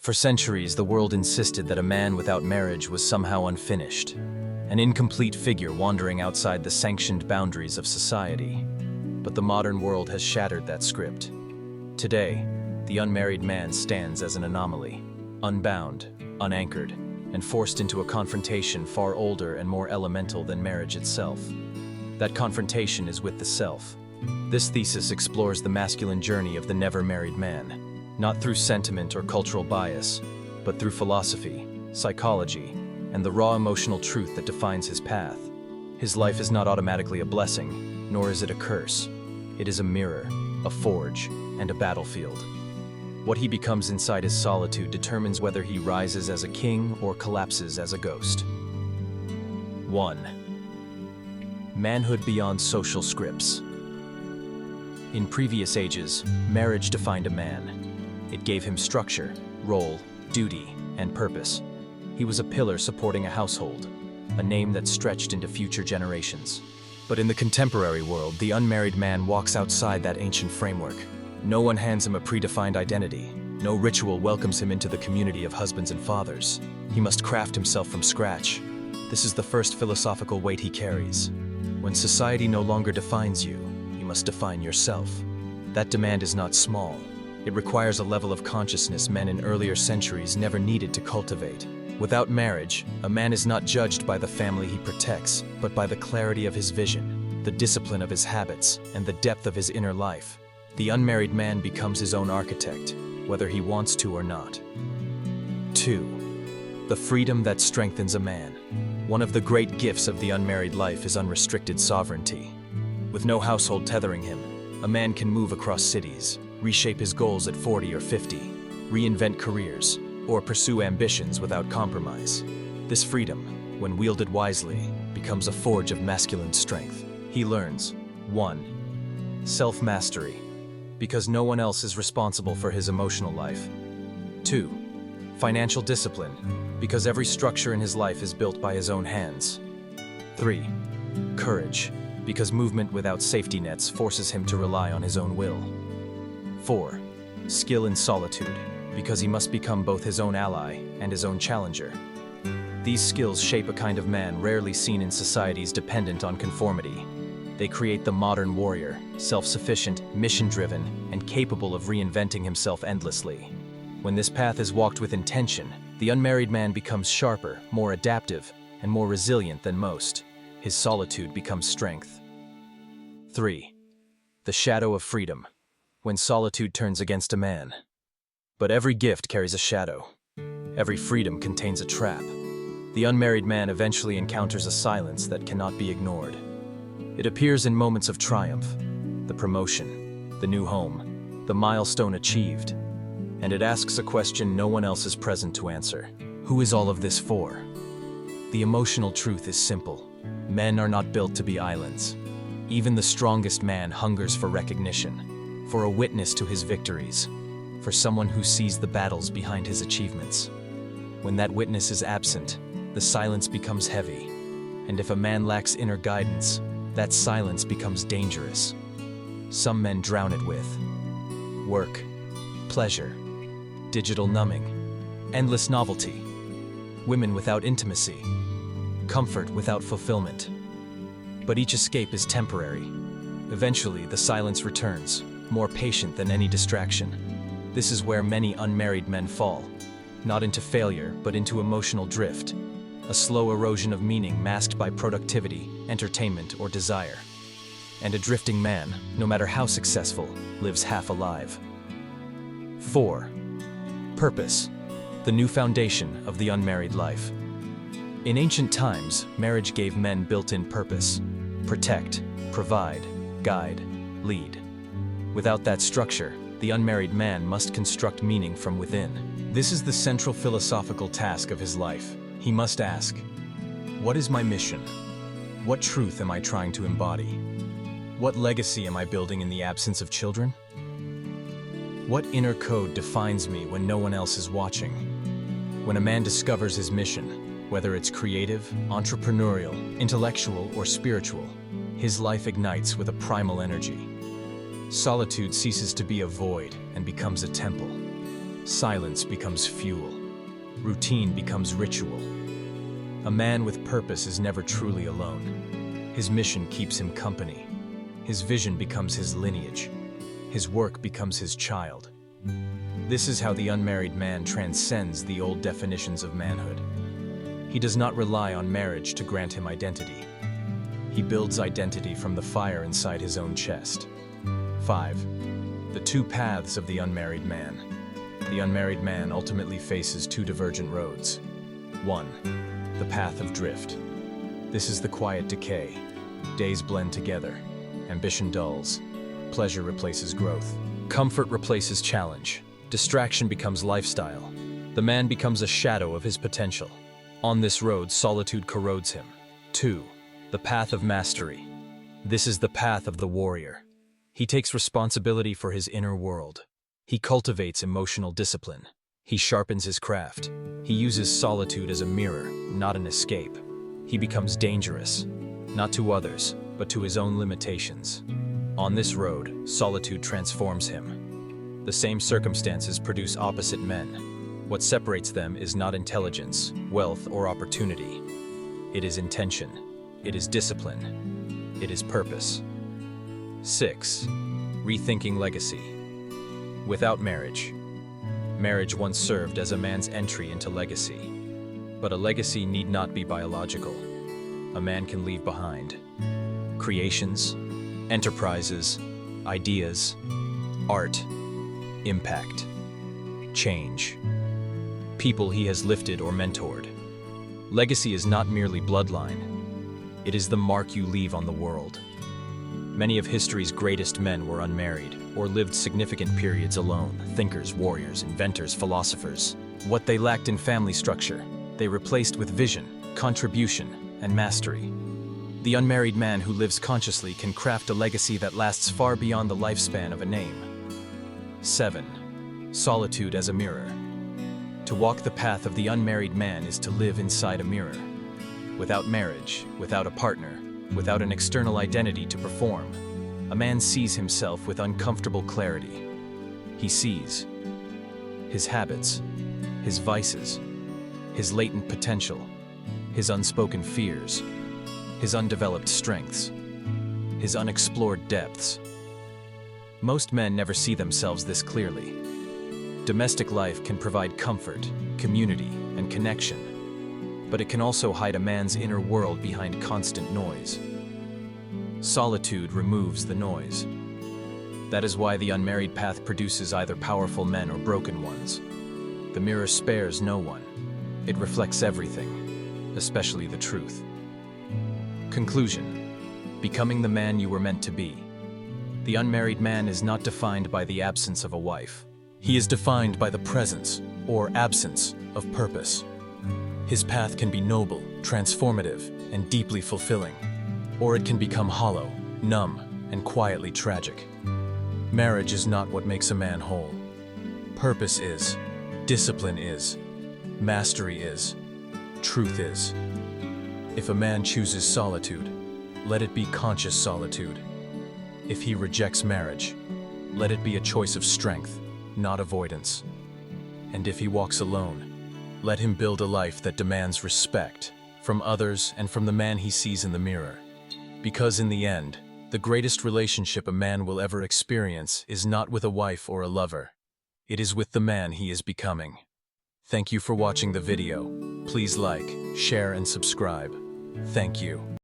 For centuries, the world insisted that a man without marriage was somehow unfinished, an incomplete figure wandering outside the sanctioned boundaries of society. But the modern world has shattered that script. Today, the unmarried man stands as an anomaly, unbound, unanchored, and forced into a confrontation far older and more elemental than marriage itself. That confrontation is with the self. This thesis explores the masculine journey of the never-married man, not through sentiment or cultural bias, but through philosophy, psychology, and the raw emotional truth that defines his path. His life is not automatically a blessing, nor is it a curse. It is a mirror, a forge, and a battlefield. What he becomes inside his solitude determines whether he rises as a king or collapses as a ghost. 1. Manhood beyond social scripts. In previous ages, marriage defined a man. It gave him structure, role, duty, and purpose. He was a pillar supporting a household, a name that stretched into future generations. But in the contemporary world, the unmarried man walks outside that ancient framework. No one hands him a predefined identity. No ritual welcomes him into the community of husbands and fathers. He must craft himself from scratch. This is the first philosophical weight he carries. When society no longer defines you, you must define yourself. That demand is not small. It requires a level of consciousness men in earlier centuries never needed to cultivate. Without marriage, a man is not judged by the family he protects, but by the clarity of his vision, the discipline of his habits, and the depth of his inner life. The unmarried man becomes his own architect, whether he wants to or not. 2. The freedom that strengthens a man. One of the great gifts of the unmarried life is unrestricted sovereignty. With no household tethering him, a man can move across cities, reshape his goals at 40 or 50, reinvent careers, or pursue ambitions without compromise. This freedom, when wielded wisely, becomes a forge of masculine strength. He learns 1. Self-mastery, because no one else is responsible for his emotional life. 2. Financial discipline, because every structure in his life is built by his own hands. 3. Courage, because movement without safety nets forces him to rely on his own will. 4. Skill in solitude, because he must become both his own ally and his own challenger. These skills shape a kind of man rarely seen in societies dependent on conformity. They create the modern warrior, self-sufficient, mission-driven, and capable of reinventing himself endlessly. When this path is walked with intention, the unmarried man becomes sharper, more adaptive, and more resilient than most. His solitude becomes strength. 3. The shadow of freedom, when solitude turns against a man. But every gift carries a shadow. Every freedom contains a trap. The unmarried man eventually encounters a silence that cannot be ignored. It appears in moments of triumph, the promotion, the new home, the milestone achieved, and it asks a question no one else is present to answer. Who is all of this for? The emotional truth is simple. Men are not built to be islands. Even the strongest man hungers for recognition, for a witness to his victories, for someone who sees the battles behind his achievements. When that witness is absent, the silence becomes heavy, and if a man lacks inner guidance, that silence becomes dangerous. Some men drown it with work, pleasure, digital numbing, endless novelty, women without intimacy, comfort without fulfillment. But each escape is temporary. Eventually, the silence returns, more patient than any distraction. This is where many unmarried men fall, not into failure, but into emotional drift, a slow erosion of meaning masked by productivity, entertainment, or desire. And a drifting man, no matter how successful, lives half alive. 4. Purpose, the new foundation of the unmarried life. In ancient times, marriage gave men built-in purpose: protect, provide, guide, lead. Without that structure, the unmarried man must construct meaning from within. This is the central philosophical task of his life. He must ask, what is my mission? What truth am I trying to embody? What legacy am I building in the absence of children? What inner code defines me when no one else is watching? When a man discovers his mission, whether it's creative, entrepreneurial, intellectual, or spiritual, his life ignites with a primal energy. Solitude ceases to be a void and becomes a temple. Silence becomes fuel. Routine becomes ritual. A man with purpose is never truly alone. His mission keeps him company. His vision becomes his lineage. His work becomes his child. This is how the unmarried man transcends the old definitions of manhood. He does not rely on marriage to grant him identity. He builds identity from the fire inside his own chest. 5. The two paths of the unmarried man. The unmarried man ultimately faces two divergent roads. 1. The path of drift. This is the quiet decay. Days blend together. Ambition dulls. Pleasure replaces growth. Comfort replaces challenge. Distraction becomes lifestyle. The man becomes a shadow of his potential. On this road, solitude corrodes him. 2. The path of mastery. This is the path of the warrior. He takes responsibility for his inner world. He cultivates emotional discipline. He sharpens his craft. He uses solitude as a mirror, not an escape. He becomes dangerous, not to others, but to his own limitations. On this road, solitude transforms him. The same circumstances produce opposite men. What separates them is not intelligence, wealth, or opportunity. It is intention. It is discipline. It is purpose. 6. Rethinking legacy. Without marriage. Marriage once served as a man's entry into legacy. But a legacy need not be biological. A man can leave behind creations, enterprises, ideas, art, impact, change, people he has lifted or mentored. Legacy is not merely bloodline. It is the mark you leave on the world. Many of history's greatest men were unmarried or lived significant periods alone. Thinkers, warriors, inventors, philosophers. What they lacked in family structure, they replaced with vision, contribution, and mastery. The unmarried man who lives consciously can craft a legacy that lasts far beyond the lifespan of a name. 7. Solitude as a mirror. To walk the path of the unmarried man is to live inside a mirror. Without marriage, without a partner, without an external identity to perform, a man sees himself with uncomfortable clarity. He sees his habits, his vices, his latent potential, his unspoken fears, his undeveloped strengths, his unexplored depths. Most men never see themselves this clearly. Domestic life can provide comfort, community, and connection, but it can also hide a man's inner world behind constant noise. Solitude removes the noise. That is why the unmarried path produces either powerful men or broken ones. The mirror spares no one. It reflects everything, especially the truth. Conclusion. Becoming the man you were meant to be. The unmarried man is not defined by the absence of a wife. He is defined by the presence, or absence, of purpose. His path can be noble, transformative, and deeply fulfilling. Or it can become hollow, numb, and quietly tragic. Marriage is not what makes a man whole. Purpose is. Discipline is. Mastery is. Truth is. If a man chooses solitude, let it be conscious solitude. If he rejects marriage, let it be a choice of strength, not avoidance. And if he walks alone, let him build a life that demands respect from others and from the man he sees in the mirror. Because in the end, the greatest relationship a man will ever experience is not with a wife or a lover. It is with the man he is becoming. Thank you for watching the video. Please like, share, and subscribe. Thank you.